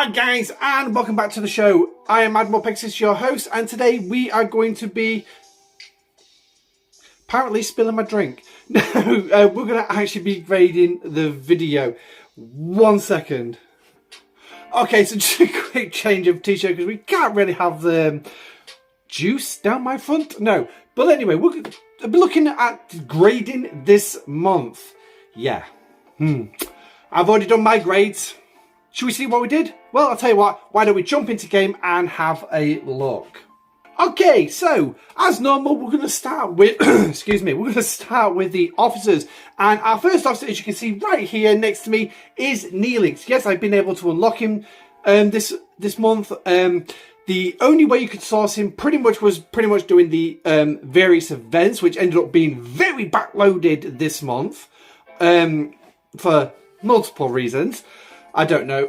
Hi guys, and welcome back to the show. I am Admiral Pexis, your host, and today we are going to be apparently spilling my drink. No, we're going to actually be grading the video. 1 second. Okay, so just a quick change of t-shirt because we can't really have the juice down my front. No, but anyway, we're going to be looking at grading this month. Yeah. I've already done my grades. Should we see what we did? Well, I'll tell you what, why don't we jump into game and have a look. Okay, so, as normal, we're going to start with, excuse me, we're going to start with the officers. And our first officer, as you can see right here next to me, is Neelix. Yes, I've been able to unlock him this month. The only way you could source him was doing the various events, which ended up being very backloaded this month for multiple reasons. I don't know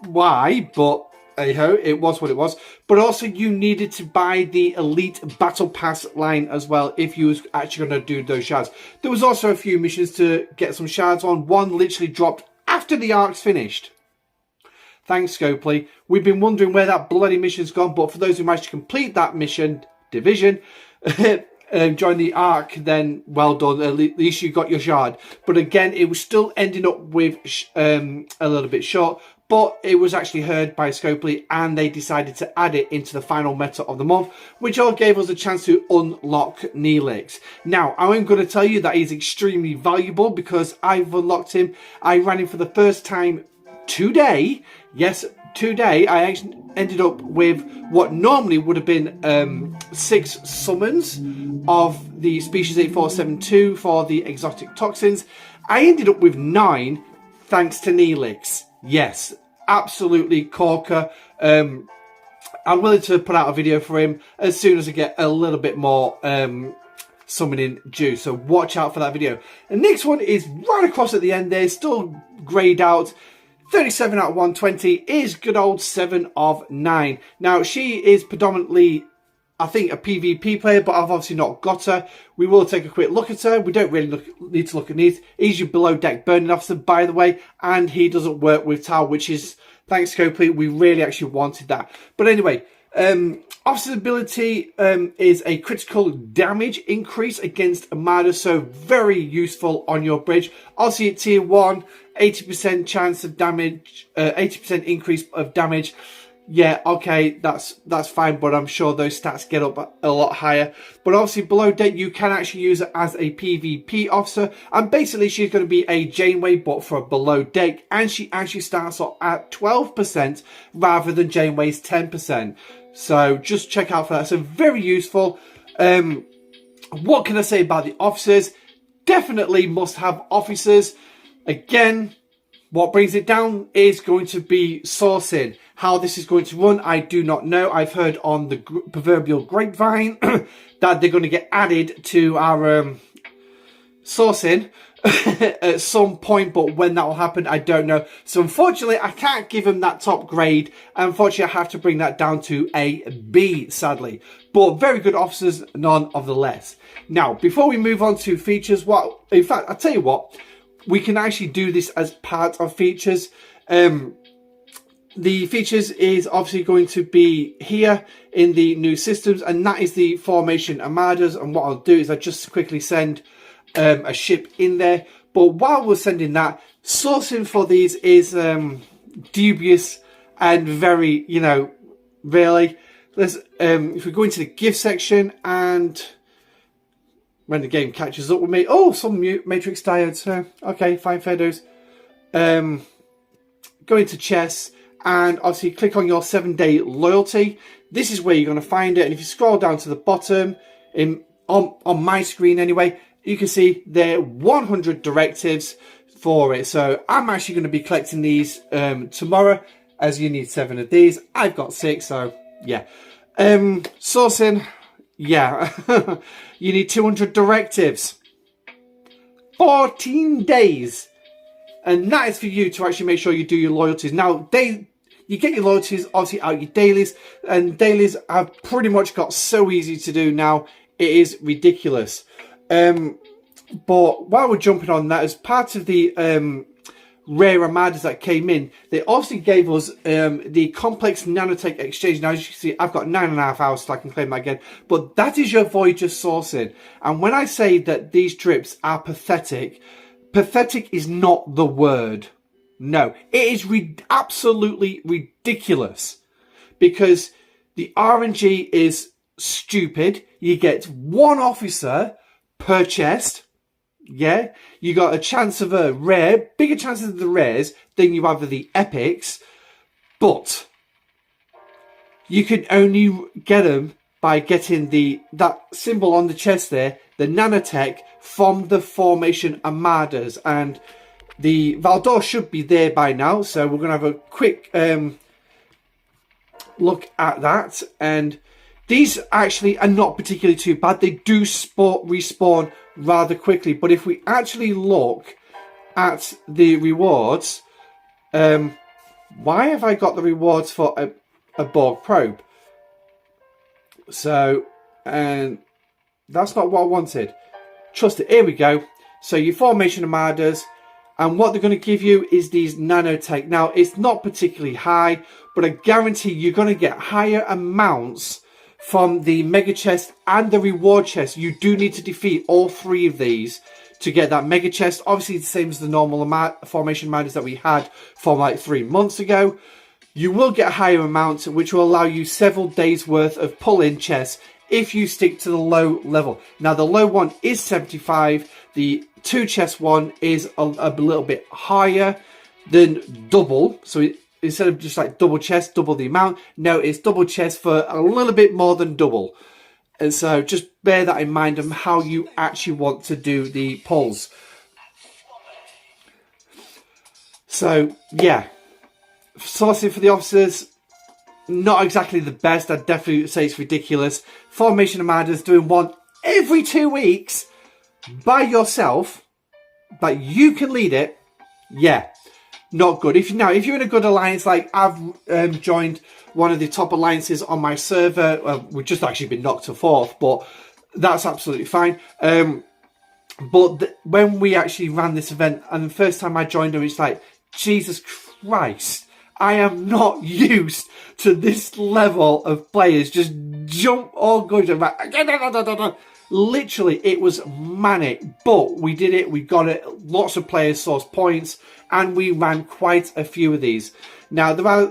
why, but hey-ho, it was what it was. But also you needed to buy the Elite Battle Pass line as well if you was actually going to do those shards. There was also a few missions to get some shards on. One literally dropped after the arc's finished. Thanks, Scopely. We've been wondering where that bloody mission's gone, but for those who managed to complete that mission, division, join the arc, then well done. At least you got your shard. But again, it was still ending up with a little bit short. But it was actually heard by Scopely, and they decided to add it into the final meta of the month, which all gave us a chance to unlock Neelix. Now, I'm going to tell you that he's extremely valuable because I've unlocked him. I ran him for the first time today. Yes, today. I actually ended up with what normally would have been 6 summons of the species 8472 for the exotic toxins. I ended up with 9 thanks to Neelix. Yes, absolutely corker. I'm willing to put out a video for him as soon as I get a little bit more summoning due. So watch out for that video. The next one is right across at the end there, still greyed out. 37 out of 120 is good old 7 of 9. Now, she is predominantly, I think, a PvP player, but I've obviously not got her. We will take a quick look at her. We don't really need to look at these. He's your below deck burning officer, by the way, and he doesn't work with Tau, which is, thanks Scopely, we really actually wanted that. But anyway, officer's ability is a critical damage increase against Armada, so very useful on your bridge. Obviously at tier 1, 80% chance of damage, 80% increase of damage. Yeah, okay, that's fine, but I'm sure those stats get up a lot higher. But obviously below deck, you can actually use it as a PvP officer. And basically, she's going to be a Janeway, but for a below deck. And she actually starts off at 12% rather than Janeway's 10%. So just check out for that. So very useful. What can I say about the officers? Definitely must have officers. Again, what brings it down is going to be sourcing. How this is going to run, I do not know. I've heard on the proverbial grapevine that they're going to get added to our sourcing at some point, but when that will happen, I don't know. So unfortunately, I can't give them that top grade. Unfortunately, I have to bring that down to a B, sadly. But very good officers, none of the less. Now, before we move on to features, in fact, I'll tell you what, we can actually do this as part of features. The features is obviously going to be here in the new systems, and that is the formation armadas. And what I'll do is I just quickly send a ship in there. But while we're sending that, sourcing for these is dubious and very, really. Let's if we go into the gift section and when the game catches up with me, oh, some matrix diodes. So okay, fine, fair dues. Go into chess. And obviously click on your 7-day loyalty. This is where you're going to find it. And if you scroll down to the bottom, on my screen anyway, you can see there are 100 directives for it. So I'm actually going to be collecting these tomorrow, as you need 7 of these. I've got 6, so yeah. Sourcing, yeah. You need 200 directives. 14 days. And that is for you to actually make sure you do your loyalties. Now, you get your loyalties obviously out your dailies, and dailies have pretty much got so easy to do now. It is ridiculous. But while we're jumping on that, as part of the rare armadas that came in, they obviously gave us the complex nanotech exchange. Now, as you can see, I've got 9.5 hours so I can claim that again. But that is your Voyager sourcing. And when I say that these drips are pathetic, pathetic is not the word. No, it is absolutely ridiculous. Because the RNG is stupid. You get one officer per chest. Yeah, you got a chance of a rare, bigger chances of the rares than you have of the epics, but you can only get them by getting that symbol on the chest there, the nanotech from the formation armadas, and the Valdor should be there by now. So we're gonna have a quick look at that, and these actually are not particularly too bad. They do respawn rather quickly, but if we actually look at the rewards, why have I got the rewards for a Borg probe? So, and that's not what I wanted. Trust it. Here we go. So your formation armadas, and what they're going to give you is these nanotech. Now, it's not particularly high, but I guarantee you're going to get higher amounts from the mega chest and the reward chest. You do need to defeat all three of these to get that mega chest. Obviously, it's the same as the normal formation armadas that we had from like 3 months ago. You will get a higher amount, which will allow you several days worth of pull-in chests if you stick to the low level. Now, the low one is 75. The 2 chest one is a little bit higher than double. So instead of just like double chest, double the amount, no, it's double chest for a little bit more than double. And so just bear that in mind on how you actually want to do the pulls. So yeah, sourcing for the officers, not exactly the best. I'd definitely say it's ridiculous. Formation armadas doing one every 2 weeks by yourself, but you can lead it. Yeah, not good. If you're in a good alliance, like I've joined one of the top alliances on my server, we've just actually been knocked to 4th, but that's absolutely fine. But when we actually ran this event, and the first time I joined them, it's like, Jesus Christ, I am not used to this level of players just jump all good. Literally, it was manic, but we did it. We got it. Lots of players source points, and we ran quite a few of these. Now there are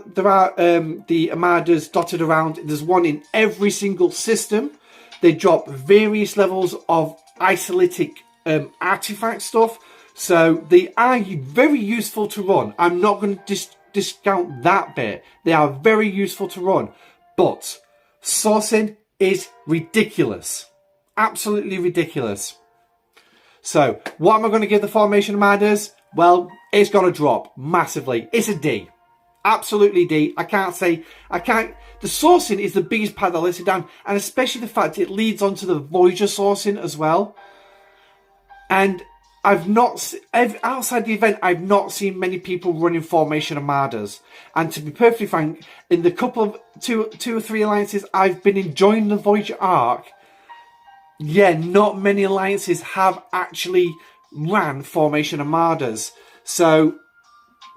the armadas dotted around. There's one in every single system. They drop various levels of isolytic artifact stuff, so they are very useful to run. I'm not going to discount that bit. They are very useful to run, but sourcing is ridiculous. Absolutely ridiculous. So, what am I going to give the formation armadas? Well, it's going to drop massively. It's a D. Absolutely D. I can't. The sourcing is the biggest part that lets it down, and especially the fact it leads onto the Voyager sourcing as well. And outside the event, I've not seen many people running formation armadas. And to be perfectly frank, in the couple of two or three alliances I've been enjoying the Voyager arc, yeah, not many alliances have actually ran formation armadas. So,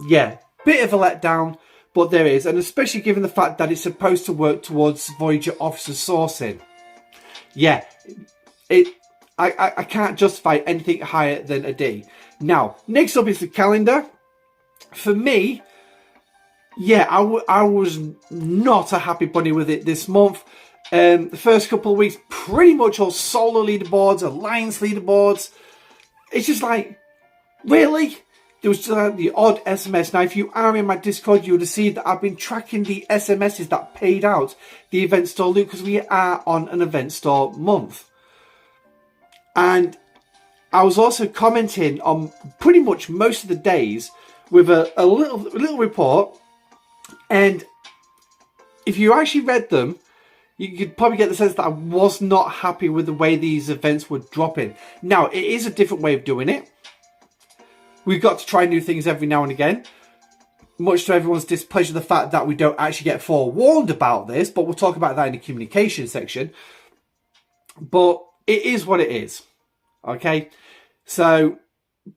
yeah, bit of a letdown, but there is. And especially given the fact that it's supposed to work towards Voyager officer sourcing. Yeah, I can't justify anything higher than a D. Now, next up is the calendar. For me, yeah, I was not a happy bunny with it this month. The first couple of weeks, pretty much all solo leaderboards, alliance leaderboards. It's just like, really? There was the odd SMS. Now, if you are in my Discord, you would have seen that I've been tracking the SMSs that paid out the event store loot, because we are on an event store month. And I was also commenting on pretty much most of the days with a little report. And if you actually read them, you could probably get the sense that I was not happy with the way these events were dropping. Now, it is a different way of doing it. We've got to try new things every now and again. Much to everyone's displeasure, the fact that we don't actually get forewarned about this, but we'll talk about that in the communication section. But it is what it is. Okay? So,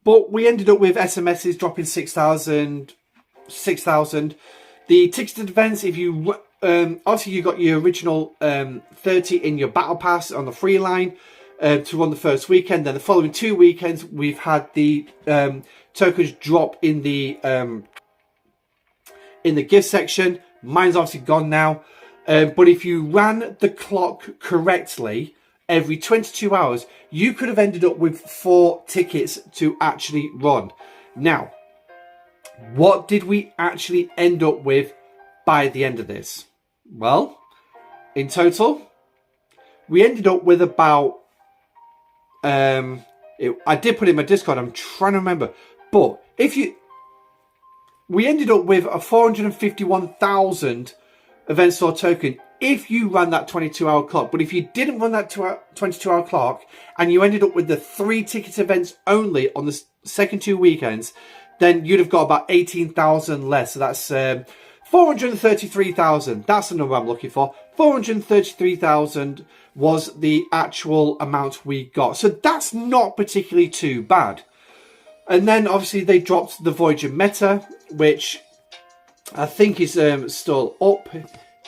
But we ended up with SMSs dropping 6,000. The ticketed events, if you obviously you got your original 30 in your battle pass on the free line to run the first weekend. Then the following 2 weekends, we've had the tokens drop in the gift section. Mine's obviously gone now, but if you ran the clock correctly, every 22 hours, you could have ended up with 4 tickets to actually run. Now, what did we actually end up with by the end of this? Well, in total, we ended up with about, I did put it in my Discord, I'm trying to remember, but we ended up with a 451,000 event store token if you ran that 22-hour clock. But if you didn't run that 22-hour clock and you ended up with the 3 ticket events only on the second 2 weekends, then you'd have got about 18,000 less. So that's 433,000. That's the number I'm looking for. 433,000 was the actual amount we got. So that's not particularly too bad. And then obviously they dropped the Voyager meta, which I think is still up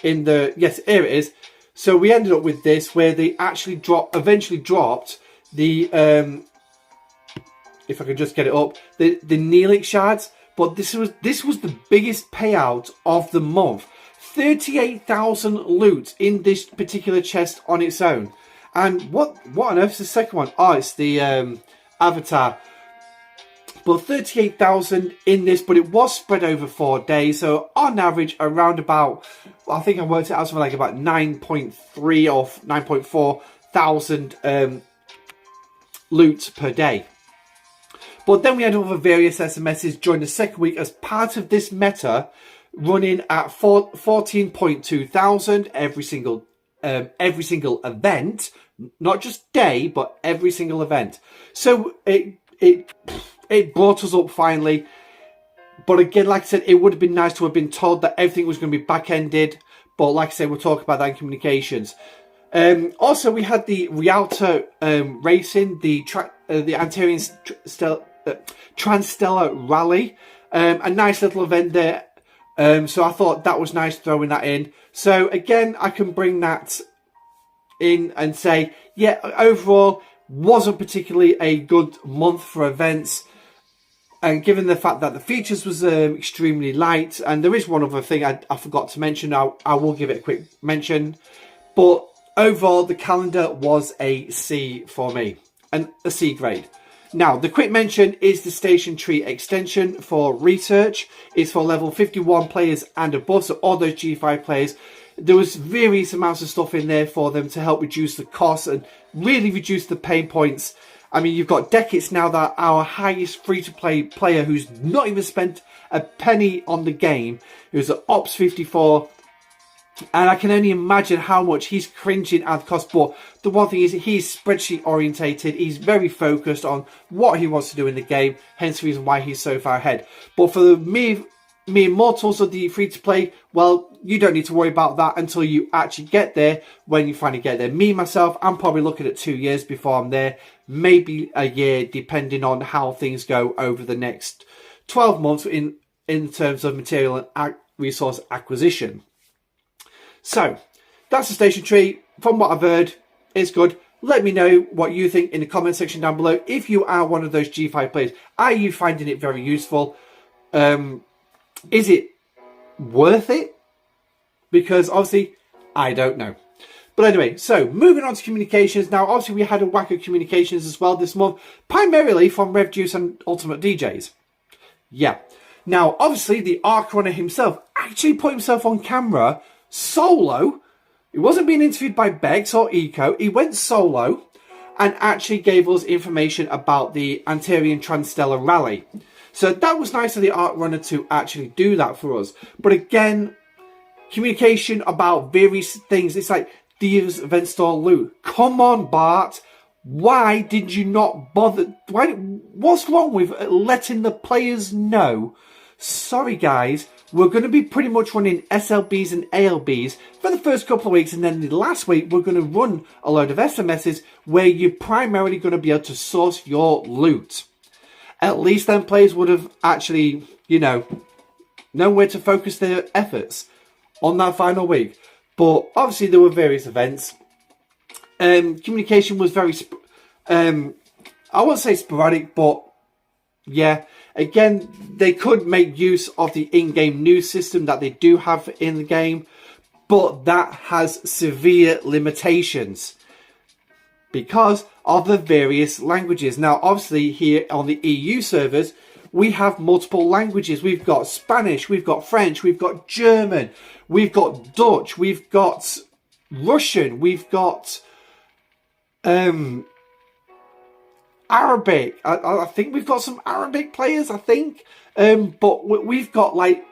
in the... Yes, here it is. So we ended up with this where they actually eventually dropped the... if I could just get it up, the Neelix shards. But this was the biggest payout of the month. 38,000 loot in this particular chest on its own. And what on earth is the second one? Oh, it's the avatar. But 38,000 in this, but it was spread over 4 days. So on average, around about, I think I worked it out something like about 9.3 or 9.4 thousand loot per day. But then we had other various SMSs during the second week as part of this meta, running at 14.2 thousand every single event, not just day, but every single event. So it brought us up finally. But again, like I said, it would have been nice to have been told that everything was going to be back-ended. But like I said, we'll talk about that in communications. Also, we had the Rialto racing, the Antarian Transstellar Rally. A nice little event there. So I thought that was nice throwing that in. So again, I can bring that in and say, yeah, overall, wasn't particularly a good month for events. And given the fact that the features was extremely light, and there is one other thing I forgot to mention, I will give it a quick mention. But overall, the calendar was a C for me, and a C grade. Now, the quick mention is the Station Tree extension for research. It's for level 51 players and above, so all those G5 players. There was various amounts of stuff in there for them to help reduce the costs and really reduce the pain points. I mean, you've got Decades now, that our highest free-to-play player who's not even spent a penny on the game, who's at Ops 54. And I can only imagine how much he's cringing at the cost. But the one thing is, he's spreadsheet orientated. He's very focused on what he wants to do in the game. Hence the reason why he's so far ahead. But for the mere mortals of the free-to-play, well, you don't need to worry about that until you actually get there, when you finally get there. Me, myself, I'm probably looking at 2 years before I'm there. Maybe a year, depending on how things go over the next 12 months in terms of material and resource acquisition. So, that's the Station Tree. From what I've heard, it's good. Let me know what you think in the comment section down below. If you are one of those G5 players, are you finding it very useful? Is it worth it? Because obviously, I don't know. But anyway, so moving on to communications. Now, obviously, we had a whack of communications as well this month, primarily from RevJuice and Ultimate DJs. Yeah. Now, obviously, the Arc Runner himself actually put himself on camera solo. He wasn't being interviewed by Bex or Eco. He went solo and actually gave us information about the Antarian Transstellar Rally. So that was nice of the Arc Runner to actually do that for us. But again, communication about various things. It's like Thieves Event Store loot. Come on, Bart. Why did you not bother? What's wrong with letting the players know? Sorry, guys. We're going to be pretty much running SLBs and ALBs for the first couple of weeks. And then the last week, we're going to run a load of SMSs where you're primarily going to be able to source your loot. at least then players would have actually, you know, known where to focus their efforts on that final week. But obviously there were various events. Communication was very, I won't say sporadic, but yeah. Again, they could make use of the in-game news system that they do have in the game, but that has severe limitations because of the various languages. Now, obviously, here on the EU servers, we have multiple languages. We've got Spanish, we've got French, we've got German, we've got Dutch, we've got Russian, we've got Arabic. I think we've got some Arabic players, I think. But we've got like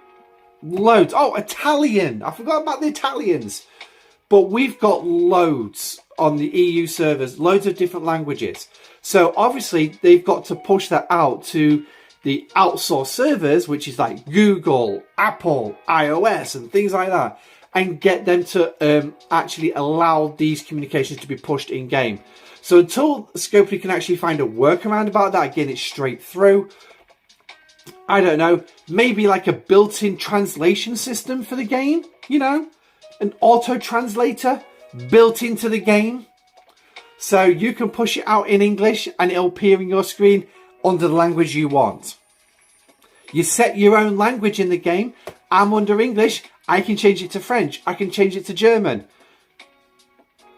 loads. Oh, Italian. I forgot about the Italians. But we've got loads on the EU servers, loads of different languages. So obviously they've got to push that out to the outsourced servers, which is like Google, Apple, iOS and things like that, and get them to actually allow these communications to be pushed in game. So until Scopely can actually find a workaround about that, again, it's straight through. I don't know, maybe like a built-in translation system for the game, you know, an auto-translator built into the game. So you can push it out in English and it'll appear in your screen under the language you want. You set your own language in the game. I'm under English, I can change it to French, I can change it to German.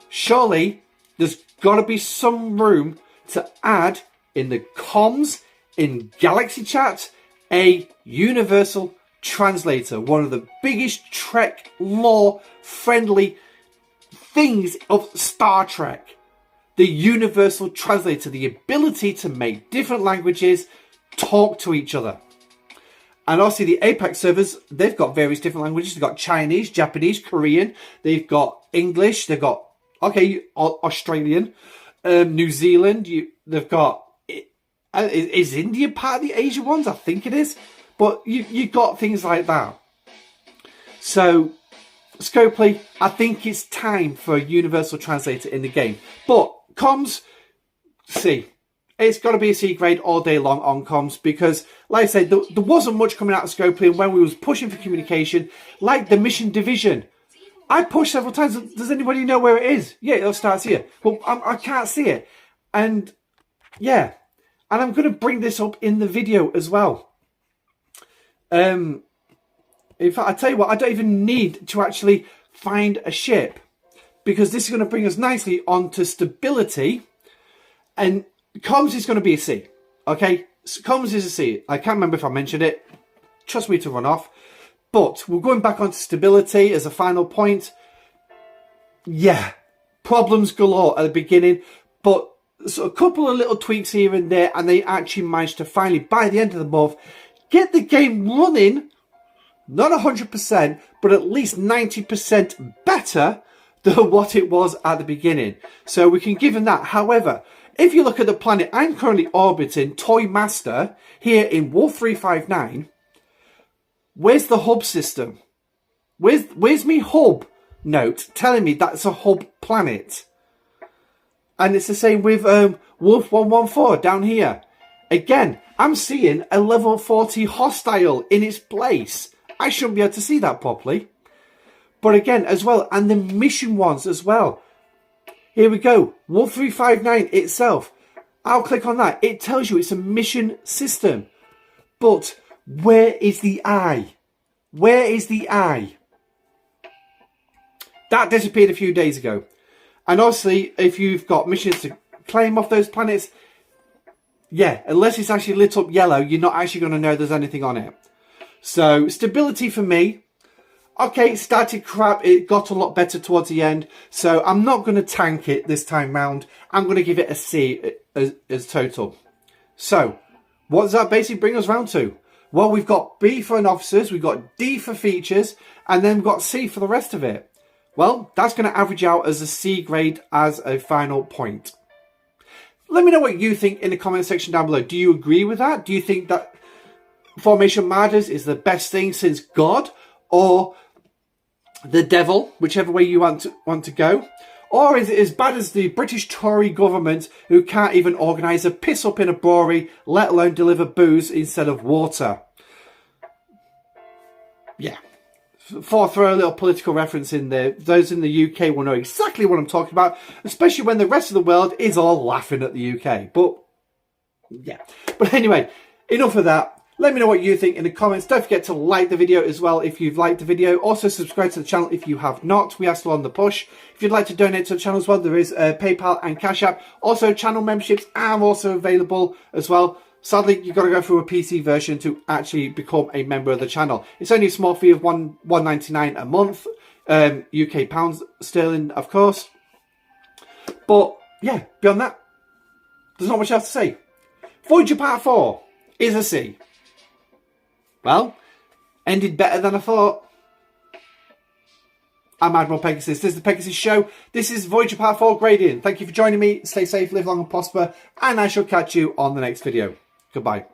Surely there's got to be some room to add in the comms, in Galaxy Chat, a universal translator. One of the biggest Trek lore friendly things of Star Trek. The universal translator, the ability to make different languages talk to each other. And obviously the Apex servers, they've got various different languages. They've got Chinese, Japanese, Korean. They've got English. They've got, okay, Australian, New Zealand. They've got, is India part of the Asia ones? I think it is. But you've got things like that. So, Scopely, I think it's time for a universal translator in the game. But comms, C. It's got to be a C grade all day long on comms because, like I said, there wasn't much coming out of Scopely, and when we was pushing for communication, like the mission division, I pushed several times. Does anybody know where it is? Yeah, it starts here. Well, I can't see it. And, yeah. And I'm going to bring this up in the video as well. In fact, I tell you what, I don't even need to actually find a ship because this is going to bring us nicely onto stability, and comms is going to be a C. Okay, so comms is a C. I can't remember if I mentioned it. Trust me to run off. But we're going back onto stability as a final point. Yeah, problems galore at the beginning, but so a couple of little tweaks here and there, and they actually managed to finally, by the end of the month, get the game running. Not 100%, but at least 90% better than what it was at the beginning. So we can give them that. However, if you look at the planet I'm currently orbiting, Toy Master, here in Wolf 359, where's the hub system? Where's me hub note telling me that's a hub planet? And it's the same with Wolf 114 down here. Again, I'm seeing a level 40 hostile in its place. I shouldn't be able to see that properly. But again, as well, and the mission ones as well. Here we go. Wolf 359 itself. I'll click on that. It tells you it's a mission system. But where is the eye? Where is the eye? That disappeared a few days ago. And obviously, if you've got missions to claim off those planets, yeah, unless it's actually lit up yellow, you're not actually going to know there's anything on it. So, stability for me, okay, it started crap, it got a lot better towards the end, so I'm not going to tank it this time round. I'm going to give it a C as total. So, what does that basically bring us round to? Well, we've got B for an officers, we've got D for features, and then we've got C for the rest of it. Well, that's going to average out as a C grade as a final point. Let me know what you think in the comment section down below. Do you agree with that? Do you think that Formation Marders is the best thing since God or the Devil, whichever way you want to go? Or is it as bad as the British Tory government who can't even organise a piss up in a brewery, let alone deliver booze instead of water? Yeah. Throw a little political reference in there. Those in the UK will know exactly what I'm talking about, especially when the rest of the world is all laughing at the UK. But, yeah. But anyway, enough of that. Let me know what you think in the comments. Don't forget to like the video as well if you've liked the video. Also subscribe to the channel if you have not. We are still on the push. If you'd like to donate to the channel as well, there is PayPal and Cashapp. Also, channel memberships are also available as well. Sadly, you've got to go through a PC version to actually become a member of the channel. It's only a small fee of $1.99 a month. UK pounds sterling, of course. But, yeah, beyond that, there's not much else to say. Voyager Part 4 is a C. Well, ended better than I thought. I'm Admiral Pegasus. This is the Pegasus Show. This is Voyager Part 4 grading. Thank you for joining me. Stay safe, live long and prosper. And I shall catch you on the next video. Goodbye.